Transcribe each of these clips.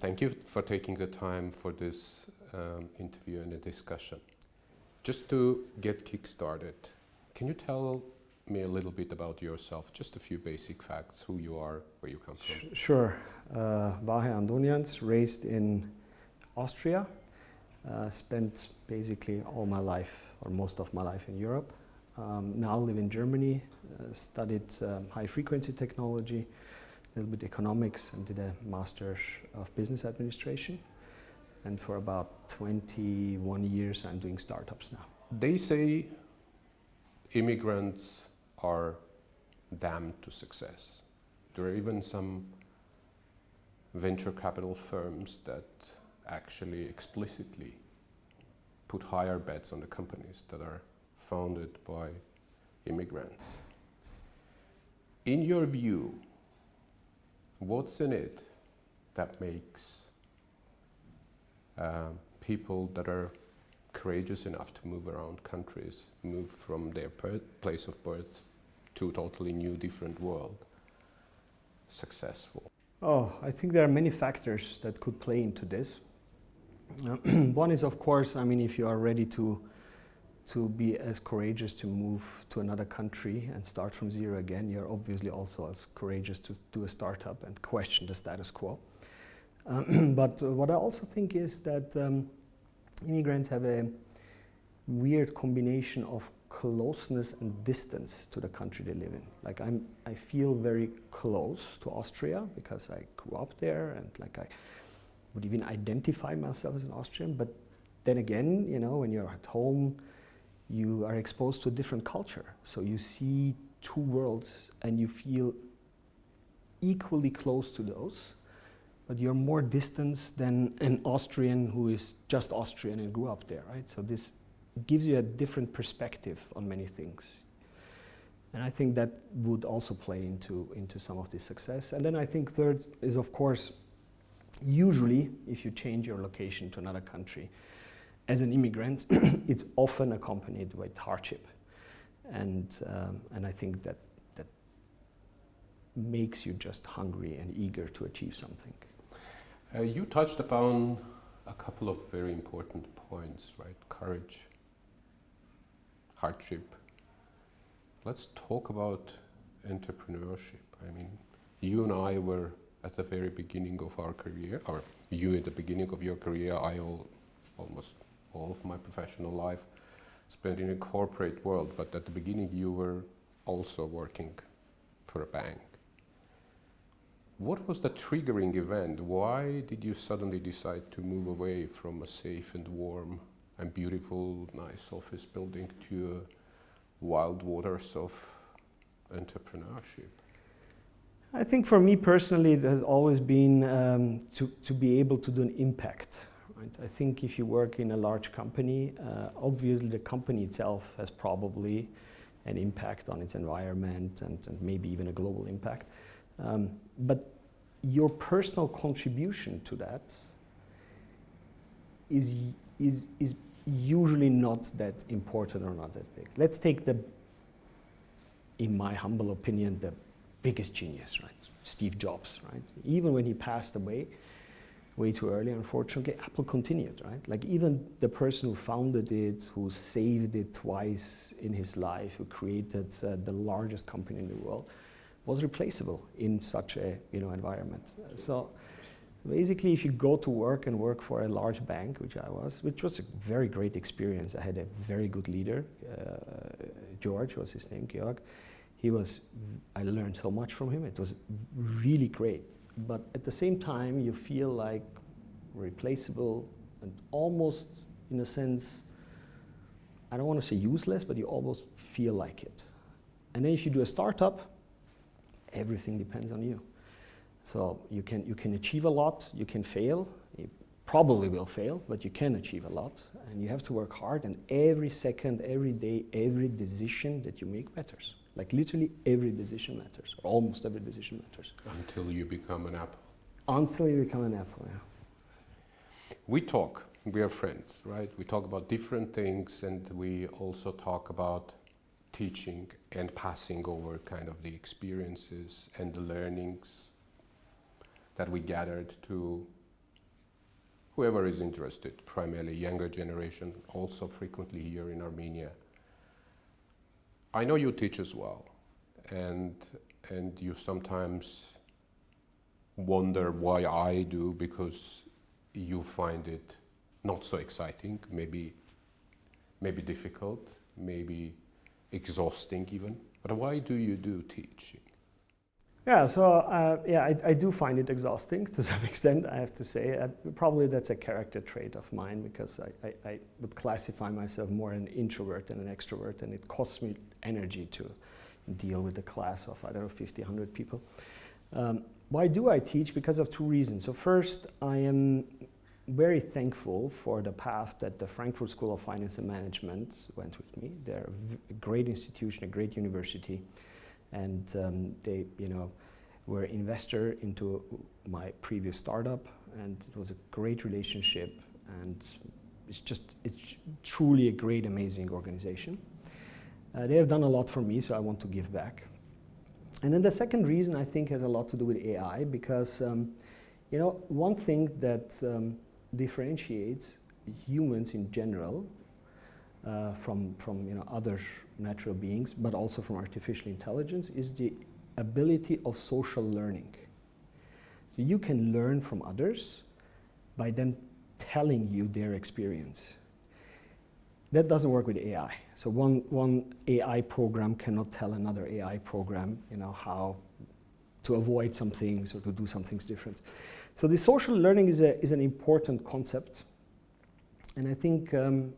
Thank you for taking the time for this interview and a discussion. Just to get kick-started, can you tell me a little bit about yourself, just a few basic facts, who you are, where you come from? Sure. Vahe Andonians, raised in Austria, spent basically all my life, or most of my life, in Europe. Now live in Germany, studied high-frequency technology, a little bit economics, and did a master's of business administration. And for about 21 years, I'm doing startups now. They say immigrants are damned to success. There are even some venture capital firms that actually explicitly put higher bets on the companies that are founded by immigrants. In your view, what's in it that makes people that are courageous enough to move around countries, move from their place of birth to a totally new, different world, successful? Oh, I think there are many factors that could play into this. One is, of course, I mean, if you are ready to be as courageous to move to another country and start from zero again, you're obviously also as courageous to do a startup and question the status quo. But what I also think is that immigrants have a weird combination of closeness and distance to the country they live in. Like I feel very close to Austria because I grew up there, and like I would even identify myself as an Austrian. But then again, you know, when you're at home, you are exposed to a different culture. So you see two worlds and you feel equally close to those, but you're more distant than an Austrian who is just Austrian and grew up there, right? So this gives you a different perspective on many things. And I think that would also play into some of this success. And then I think third is, of course, usually if you change your location to another country, as an immigrant, it's often accompanied with hardship. And I think that makes you just hungry and eager to achieve something. You touched upon a couple of very important points, right? Courage, hardship. Let's talk about entrepreneurship. I mean, you and I were at the very beginning of our career, or you at the beginning of your career, almost all of my professional life spent in a corporate world, but at the beginning you were also working for a bank. What was the triggering event? Why did you suddenly decide to move away from a safe and warm and beautiful, nice office building to wild waters of entrepreneurship? I think for me personally, it has always been to be able to do an impact. Right? I think if you work in a large company, obviously the company itself has probably an impact on its environment and maybe even a global impact. But your personal contribution to that is usually not that important or not that big. Let's take in my humble opinion, the biggest genius, right? Steve Jobs, right? Even when he passed away way too early, unfortunately, Apple continued, right? Like even the person who founded it, who saved it twice in his life, who created the largest company in the world, was replaceable in such a environment. So basically, if you go to work and work for a large bank, which was a very great experience. I had a very good leader, George was his name, Georg. I learned so much from him. It was really great. But at the same time, you feel like replaceable and almost, in a sense, I don't want to say useless, but you almost feel like it. And then if you do a startup, everything depends on you. So you can achieve a lot, you can fail, you probably will fail, but you can achieve a lot, and you have to work hard, and every second, every day, every decision that you make matters. Like literally every decision matters, or almost every decision matters. Until you become an apple. Until you become an apple, yeah. We are friends, right? We talk about different things, and we also talk about teaching and passing over kind of the experiences and the learnings that we gathered to whoever is interested, primarily younger generation, also frequently here in Armenia. I know you teach as well, and you sometimes wonder why I do, because you find it not so exciting, maybe difficult, maybe exhausting even. But why do you do teaching? Yeah, so I do find it exhausting to some extent, I have to say. Probably that's a character trait of mine, because I would classify myself more an introvert than an extrovert, and it costs me energy to deal with a class of, I don't know, 50, 100 people. Why do I teach? Because of two reasons. So first, I am very thankful for the path that the Frankfurt School of Finance and Management went with me. They're a great institution, a great university. And they, were an investor into my previous startup, and it was a great relationship, and it's truly a great, amazing organization. They have done a lot for me, so I want to give back. And then the second reason, I think, has a lot to do with AI, because one thing that differentiates humans in general from other natural beings, but also from artificial intelligence, is the ability of social learning. So you can learn from others by them telling you their experience. That doesn't work with AI. So one AI program cannot tell another AI program, how to avoid some things or to do some things different. So the social learning is an important concept, and I think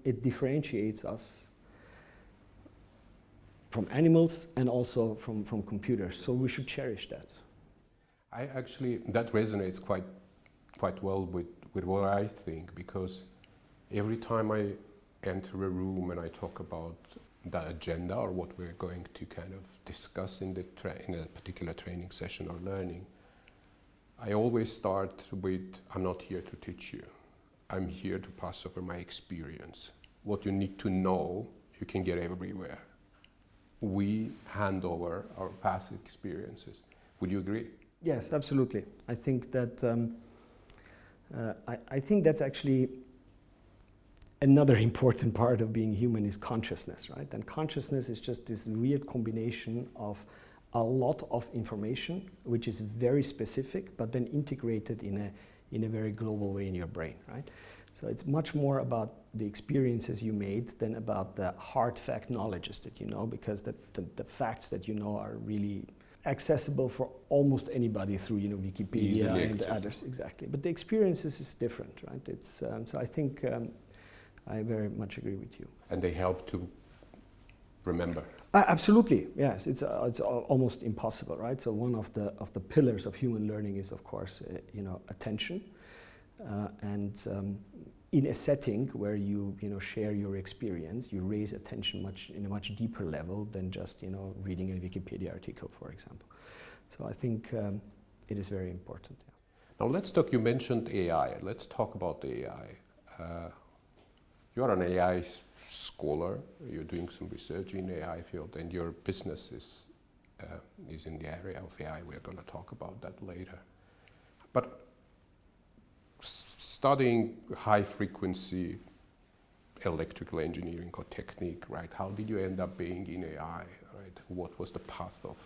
it differentiates us from animals and also from computers. So we should cherish that. That resonates quite well with what I think, because every time I enter a room and I talk about the agenda or what we're going to kind of discuss in a particular training session or learning, I always start with, I'm not here to teach you. I'm here to pass over my experience. What you need to know, you can get everywhere. We hand over our past experiences. Would you agree? Yes, absolutely. I think that I think that's actually another important part of being human is consciousness, right? And consciousness is just this weird combination of a lot of information, which is very specific, but then integrated in a very global way in your brain, right? So it's much more about the experiences you made than about the hard fact knowledges that you know, because the facts that you know are really accessible for almost anybody through Wikipedia and others. Exactly. But the experiences is different, right? It's so I think I very much agree with you. And they help to remember. Absolutely, yes. It's almost impossible, right? So one of the pillars of human learning is, of course, attention, and in a setting where you share your experience, you raise attention in a much deeper level than just reading a Wikipedia article, for example. So I think it is very important. Yeah. Now let's talk. You mentioned AI. Let's talk about the AI. You are an AI scholar. You're doing some research in AI field, and your business is in the area of AI. We're going to talk about that later. But studying high frequency electrical engineering or technique, right? How did you end up being in AI, right? What was the path of?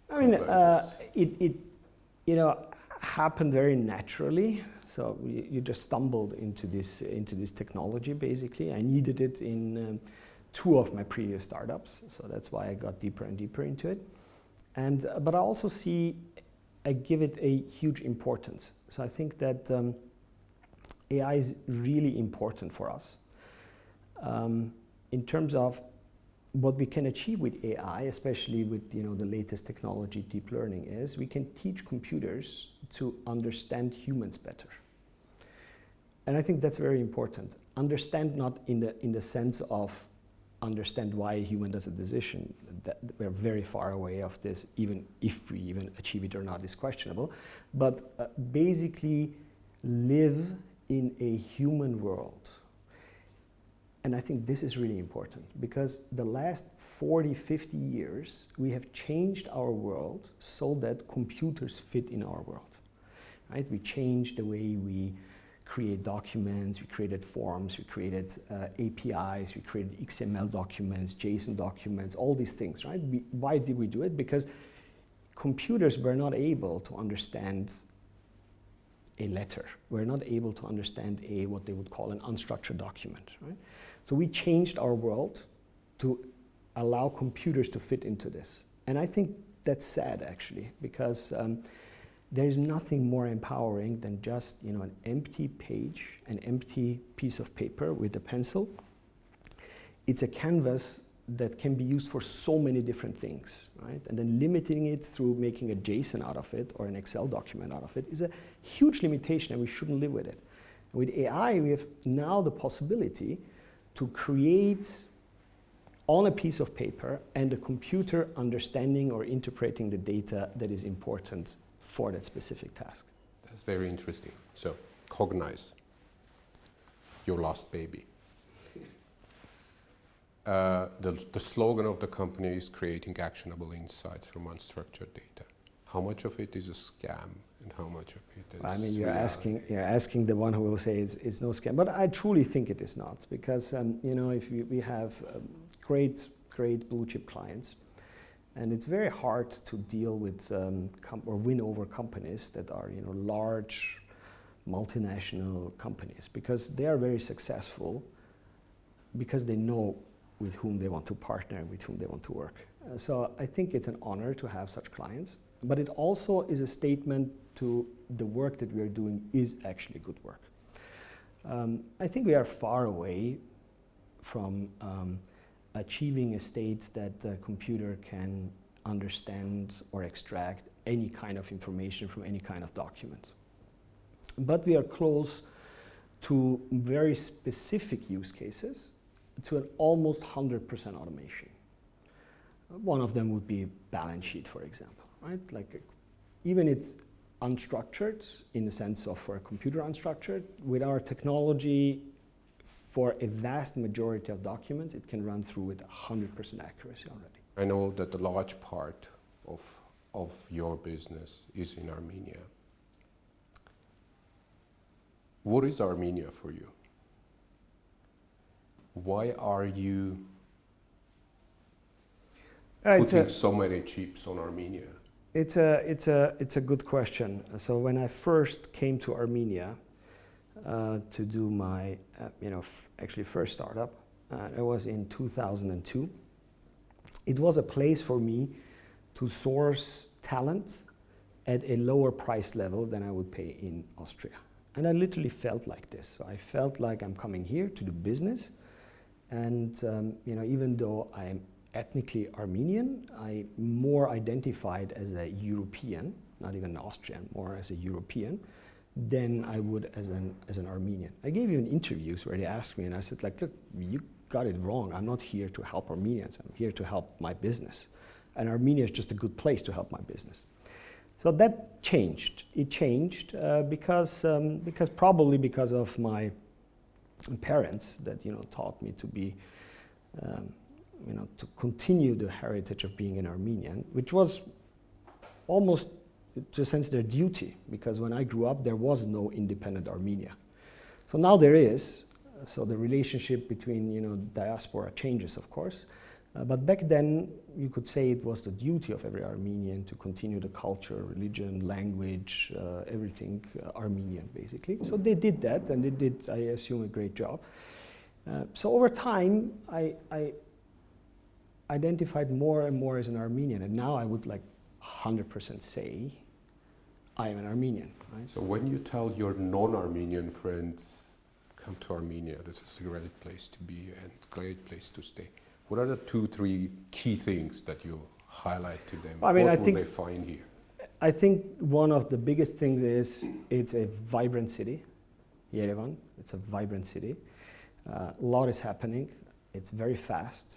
I mean, it happened very naturally. So you just stumbled into this technology, basically. I needed it in two of my previous startups, so that's why I got deeper and deeper into it. But I also I give it a huge importance. So I think that AI is really important for us. In terms of what we can achieve with AI, especially with the latest technology, deep learning, is we can teach computers to understand humans better. And I think that's very important. Understand not in the sense of understand why a human does a decision. That we're very far away of this, even if we even achieve it or not is questionable. But basically live in a human world. And I think this is really important, because the last 40, 50 years, we have changed our world so that computers fit in our world. right? We changed the way we create documents, we created forms, we created APIs, we created XML documents, JSON documents, all these things, right? Why did we do it? Because computers were not able to understand a letter. We're not able to understand what they would call an unstructured document, right? So we changed our world to allow computers to fit into this. And I think that's sad, actually, because there's nothing more empowering than just an empty page, an empty piece of paper with a pencil. It's a canvas that can be used for so many different things, right? And then limiting it through making a JSON out of it or an Excel document out of it is a huge limitation, and we shouldn't live with it. With AI, we have now the possibility to create on a piece of paper and a computer understanding or interpreting the data that is important for that specific task. That's very interesting. So, Cognaize, your last baby. The slogan of the company is creating actionable insights from unstructured data. How much of it is a scam and how much of it is I mean, you're reality? asking the one who will say it's no scam, but I truly think it is not, because if we have great blue chip clients, and it's very hard to deal with or win over companies that are large multinational companies, because they are very successful because they know with whom they want to partner and with whom they want to work. So I think it's an honor to have such clients, but it also is a statement to the work that we are doing is actually good work. I think we are far away from achieving a state that the computer can understand or extract any kind of information from any kind of document. But we are close to very specific use cases, to an almost 100% automation. One of them would be balance sheet, for example, right? Like, even it's unstructured in the sense of for a computer unstructured, with our technology, for a vast majority of documents, it can run through with 100% accuracy already. I know that a large part of your business is in Armenia. What is Armenia for you? Why are you putting so many chips on Armenia? It's a good question. So when I first came to Armenia to do my actually first startup, it was in 2002. It was a place for me to source talent at a lower price level than I would pay in Austria. And I literally felt like this. So I felt like I'm coming here to do business. And even though I am ethnically Armenian, I more identified as a European, not even Austrian, more as a European, than I would as an Armenian. I gave even interviews where they asked me, and I said, like, look, you got it wrong. I'm not here to help Armenians. I'm here to help my business. And Armenia is just a good place to help my business. So that changed. It changed because probably because of my parents that taught me to be to continue the heritage of being an Armenian, which was almost to a sense their duty, because when I grew up there was no independent Armenia. So now there is. So the relationship between diaspora changes, of course, but back then you could say it was the duty of every Armenian to continue the culture, religion, language, everything Armenian basically. So they did that, and they did, I assume, a great job. So over time I identified more and more as an Armenian, and now I would 100% say I am an Armenian. Right? So when you tell your non-Armenian friends, come to Armenia, this is a great place to be and great place to stay, what are the 2-3 key things that you highlight to them? I mean, what will they find here? I think one of the biggest things is it's a vibrant city, Yerevan. It's a vibrant city. A lot is happening. It's very fast.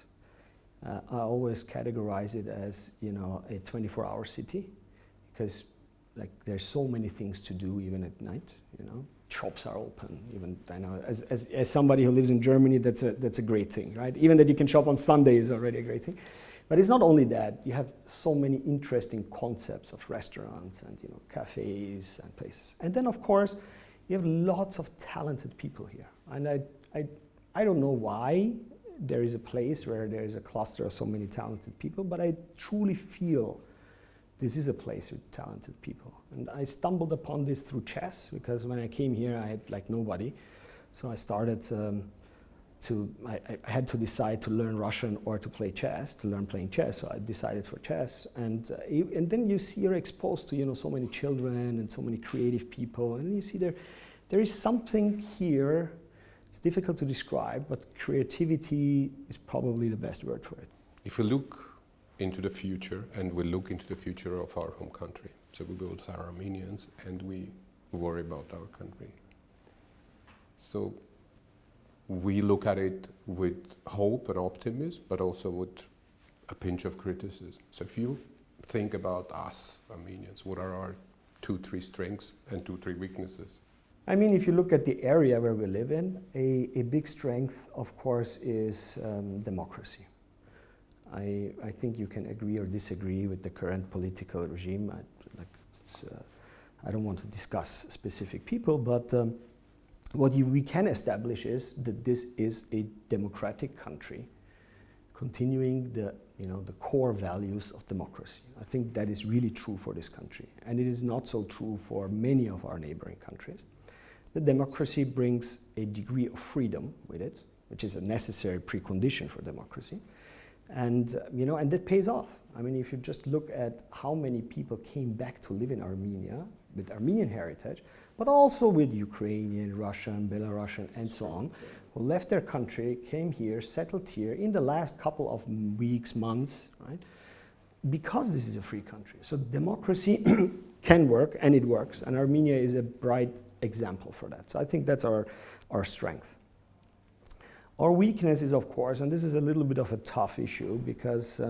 I always categorize it as a 24-hour city, because there's so many things to do even at night. Shops are open. Even I know as somebody who lives in Germany, that's a great thing, right? Even that you can shop on Sunday is already a great thing. But it's not only that. You have so many interesting concepts of restaurants and cafes and places. And then, of course, you have lots of talented people here. And I don't know why there is a place where there is a cluster of so many talented people, but I truly feel this is a place with talented people. And I stumbled upon this through chess, because when I came here, I had like nobody. So I started I had to decide to learn Russian or to play chess, to learn playing chess. So I decided for chess. And then you're exposed to so many children and so many creative people. And you see there is something here. It's difficult to describe, but creativity is probably the best word for it. If we look into the future, and we look into the future of our home country, so we both are Armenians and we worry about our country. So we look at it with hope and optimism, but also with a pinch of criticism. So if you think about us, Armenians, what are our 2-3 strengths and 2-3 weaknesses? I mean, if you look at the area where we live in, a big strength, of course, is democracy. I think you can agree or disagree with the current political regime. I don't want to discuss specific people, but what we can establish is that this is a democratic country, continuing the core values of democracy. I think that is really true for this country, and it is not so true for many of our neighboring countries. The democracy brings a degree of freedom with it, which is a necessary precondition for democracy, and and that pays off. I mean, if you just look at how many people came back to live in Armenia with Armenian heritage, but also with Ukrainian, Russian, Belarusian, and so on, who left their country, came here, settled here in the last couple of weeks, months, right? Because this is a free country. So democracy can work, and it works, and Armenia is a bright example for that. So I think that's our strength. Our weakness is, of course, and this is a little bit of a tough issue, because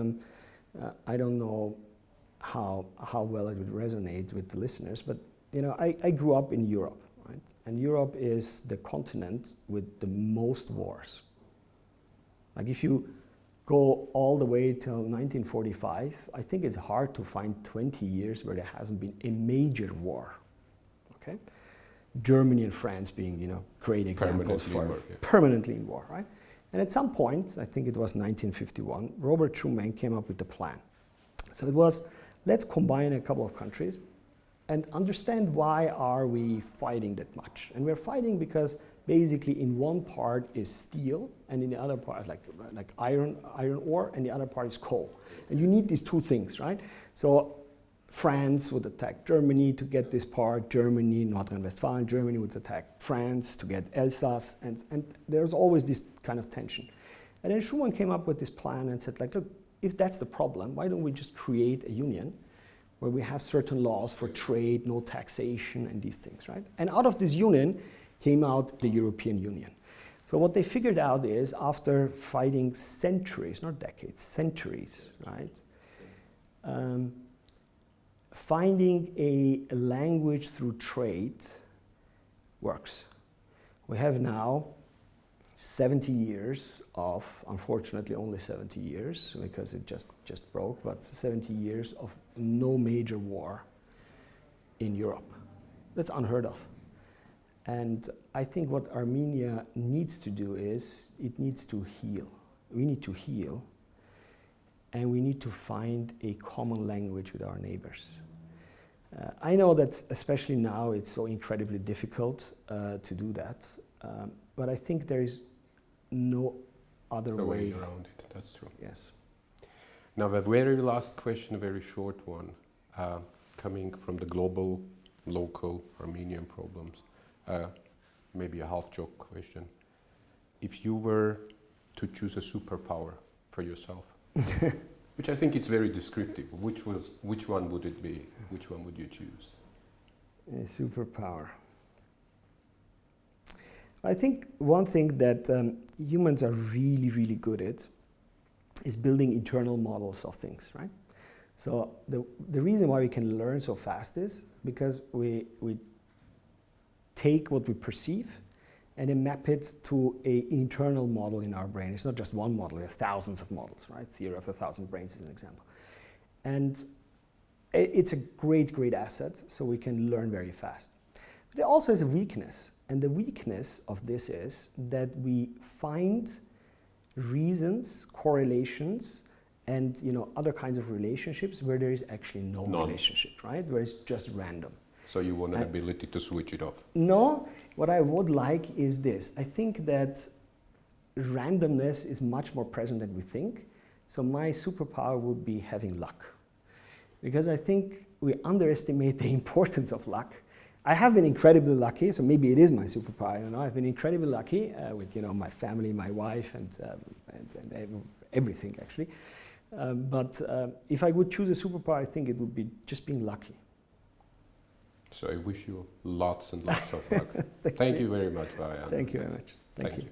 I don't know how well it would resonate with the listeners, but I grew up in Europe, right? And Europe is the continent with the most wars. Like if you go all the way till 1945, I think it's hard to find 20 years where there hasn't been a major war, okay? Germany and France being, great examples permanently in war, right? And at some point, I think it was 1951, Robert Schuman came up with the plan. So it was, let's combine a couple of countries and understand why are we fighting that much. And we're fighting because basically in one part is steel, and in the other part is like iron ore, and the other part is coal. And you need these two things, right? So France would attack Germany to get this part, Germany, North Rhine-Westphalia, Germany would attack France to get Alsace, and there's always this kind of tension. And then Schuman came up with this plan and said, look, if that's the problem, why don't we just create a union where we have certain laws for trade, no taxation, and these things, right? And out of this union came out the European Union. So what they figured out is, after fighting centuries, not decades, centuries, right? Finding a language through trade works. We have now 70 years of, unfortunately only 70 years, because it just broke, but 70 years of no major war in Europe. That's unheard of. And I think what Armenia needs to do is, it needs to heal. We need to heal, and we need to find a common language with our neighbors. I know that especially now it's so incredibly difficult to do that, but I think there is no other way around it. That's true. Yes. Now, the very last question, a very short one, coming from the global, local Armenian problems. Maybe a half-joke question. If you were to choose a superpower for yourself, which I think it's very descriptive, which one would it be? Which one would you choose? A superpower. I think one thing that humans are really, really good at is building internal models of things, right? So the reason why we can learn so fast is because we take what we perceive and then map it to an internal model in our brain. It's not just one model, we have thousands of models, right? Theory of 1,000 brains is an example. And it's a great, great asset, so we can learn very fast. But it also has a weakness, and the weakness of this is that we find reasons, correlations, and other kinds of relationships where there is actually no relationship, right? Where it's just random. So you want an ability to switch it off? No, what I would like is this. I think that randomness is much more present than we think. So my superpower would be having luck. Because I think we underestimate the importance of luck. I have been incredibly lucky, so maybe it is my superpower, I don't know. I've been incredibly lucky with my family, my wife, and everything actually. But if I would choose a superpower, I think it would be just being lucky. So I wish you lots and lots of luck. Thank you very much, Vahe Andonians. Thank you very much. Thank you.